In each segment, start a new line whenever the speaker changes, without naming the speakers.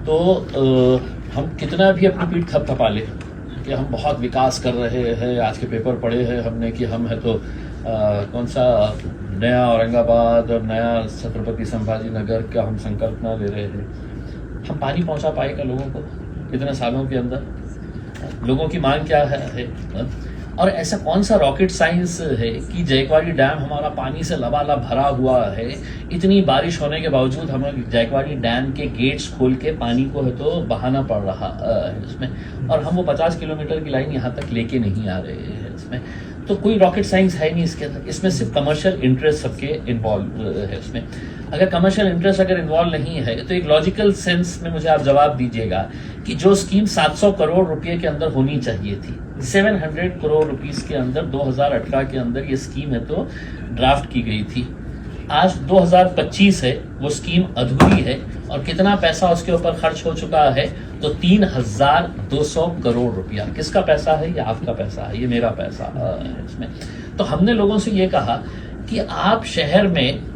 तो हम कितना भी अपनी पीठ थपथपा लें कि हम बहुत विकास कर रहे हैं, आज के पेपर पढ़े हैं हमने कि हम है तो कौन सा नया औरंगाबाद और नया छत्रपति संभाजी नगर का हम संकल्पना ले रहे हैं। हम पानी पहुंचा पाएगा लोगों को इतने सालों के अंदर? लोगों की मांग क्या है? और ऐसा कौन सा रॉकेट साइंस है कि जायकवाड़ी डैम हमारा पानी से लबालब भरा हुआ है, इतनी बारिश होने के बावजूद हमें जायकवाड़ी डैम के गेट्स खोल के पानी को है तो बहाना पड़ रहा है इसमें, और हम वो 50 किलोमीटर की लाइन यहाँ तक लेके नहीं आ रहे हैं इसमें। तो कोई रॉकेट साइंस है नहीं इसके अंदर, इसमें सिर्फ कमर्शियल इंटरेस्ट सबके इन्वॉल्व है इसमें। अगर कमर्शियल इंटरेस्ट अगर इन्वॉल्व नहीं है तो एक लॉजिकल सेंस में मुझे आप जवाब दीजिएगा कि जो स्कीम 700 करोड़ रुपए के अंदर होनी चाहिए थी, 700 करोड़ रुपीस के अंदर 2018 के अंदर ये स्कीम है तो ड्राफ्ट की गई थी। आज 2025 है, वो स्कीम अधूरी है और कितना पैसा उसके ऊपर खर्च हो चुका है तो 3200 करोड़ रुपया। किसका पैसा है? ये आपका पैसा है, ये मेरा पैसा है इसमें। तो हमने लोगों से ये कहा कि आप शहर में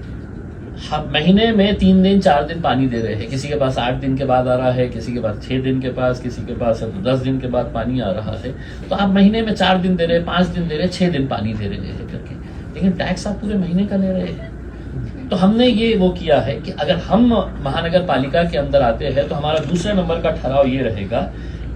महीने में 3 दिन 4 दिन पानी दे रहे हैं, किसी के पास 8 दिन के बाद आ रहा है, किसी के पास 6 दिन के पास, किसी के पास 10 दिन के बाद पानी आ रहा है। तो आप महीने में 4 दिन दे रहे हैं, 5 दिन दे रहे हैं, 6 दिन पानी दे रहे हैं करके, लेकिन टैक्स आप पूरे महीने का ले रहे हैं। तो हमने ये वो किया है कि अगर हम महानगर पालिका के अंदर आते हैं तो हमारा दूसरे नंबर का ठहराव ये रहेगा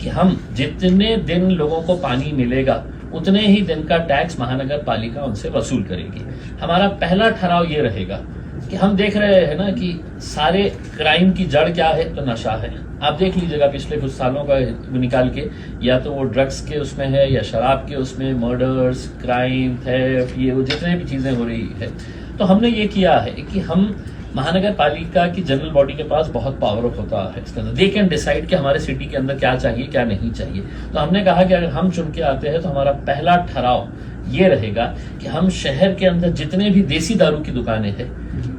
कि हम जितने दिन लोगों को पानी मिलेगा उतने ही दिन का टैक्स महानगर पालिका उनसे वसूल करेगी। हमारा पहला ठहराव ये रहेगा कि हम देख रहे हैं ना कि सारे क्राइम की जड़ क्या है? तो नशा है। आप देख लीजिएगा पिछले कुछ सालों का निकाल के, या तो वो ड्रग्स के उसमें है या शराब के उसमें, मर्डर्स, क्राइम, थेफ्ट, ये वो जितने भी चीजें हो रही है। तो हमने ये किया है कि हम महानगर पालिका की जनरल बॉडी के पास बहुत पावर होता है इसके अंदर, दे कैन डिसाइड कि हमारे सिटी के अंदर क्या चाहिए क्या नहीं चाहिए। तो हमने कहा कि अगर हम चुन के आते हैं तो हमारा पहला ठहराव ये रहेगा कि हम शहर के अंदर जितने भी देसी दारू की दुकानें हैं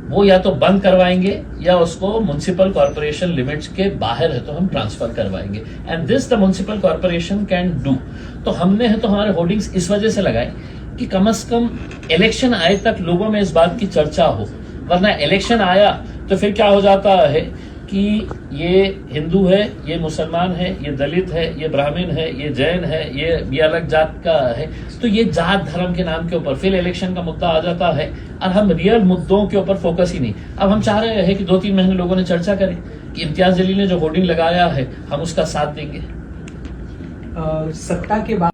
वो या तो बंद करवाएंगे या उसको म्युनिसिपल कॉर्पोरेशन लिमिट्स के बाहर है तो हम ट्रांसफर करवाएंगे, and this the municipal corporation can do. तो हमने है तो हमारे होर्डिंग्स इस वजह से लगाए कि कम से कम इलेक्शन आए तक लोगों में इस बात की चर्चा हो, वरना इलेक्शन आया तो फिर क्या हो जाता है कि ये हिंदू है, ये मुसलमान है, ये दलित है, ये ब्राह्मण है, ये जैन है, ये अलग जात का है, तो ये जात धर्म के नाम के ऊपर फिर इलेक्शन का मुद्दा आ जाता है और हम रियल मुद्दों के ऊपर फोकस ही नहीं। अब हम चाह रहे हैं कि 2-3 महीने लोगों ने चर्चा करें कि इम्तियाज जलील ने जो होर्डिंग लगाया है हम उसका साथ देंगे।
सत्ता के बाद